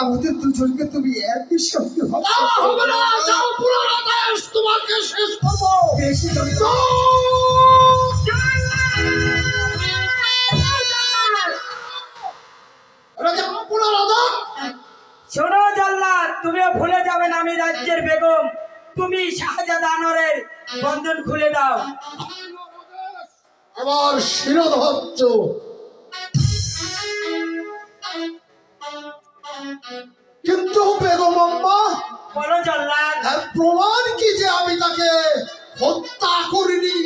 আমাদের দুজনকে তুমি একই সঙ্গে তোমাকে শেষ করবো। শোনো জল্লাদ, তুমিও ভুলে যাবেন আমি রাজ্যের বেগম। তুমি শাহজাদা আনোয়ারের বন্ধন খুলে দাও। আমার শিরোধার্য কিন্তু বেগম আম্মা, বলো জল্লাদ, প্রমাণ কি যে আমি তাকে হত্যা করিনি?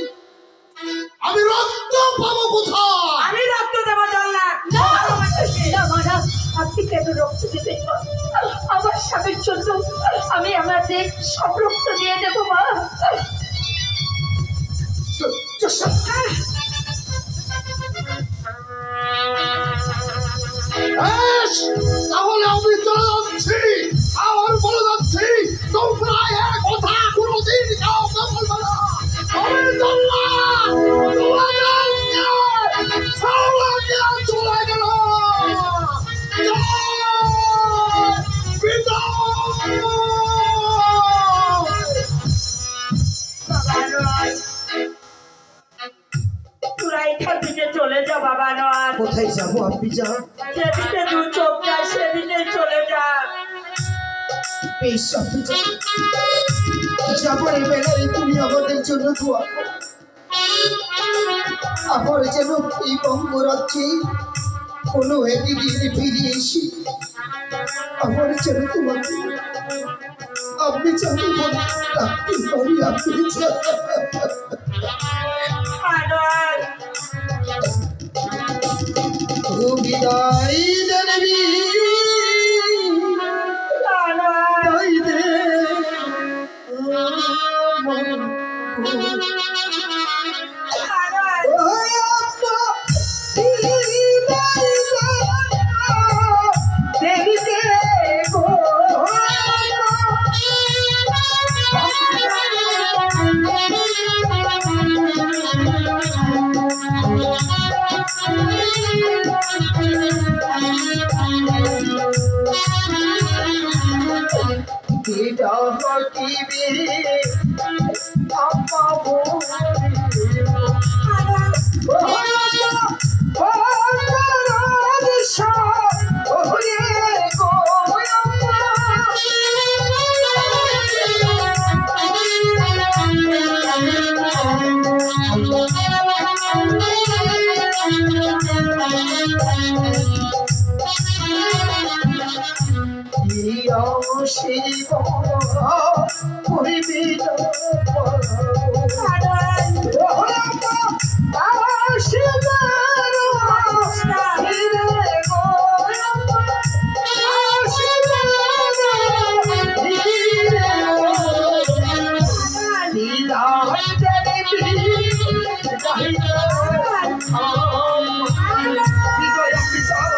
আমি রক্ত পাবো কোথায়? আমি রক্ত দেবো জল্লাদ। আপনি কেন রক্ত দেবেন? আমার স্বামীর জন্য আমি আমার দেহ সব রক্ত দিয়ে দেবো মা। তাহলে আমি চলে যাচ্ছি, আর বলে যাচ্ছি তোমরা এক কথা কোনোদিন কাউকে বলবে না। আমি চললাম, চলে গেল। তোরা এখান থেকে চলে যা বাবা নয়। কোথায় যাবো আপনি? যান, যেদিকে দু চোখ যায় সেদিকে চলে যা। বেশ আপনি যাবার বেলায় তুমি আমাদের জন্য দোয়া করো। আবার যেন এই বঙ্গরাজ্যে কোনো একদিন ফিরে এসি, আবার যেন তোমাকে আপনি চাকরি বলে রাখতে পারি। আপনি বিদায় দেবী বিজয়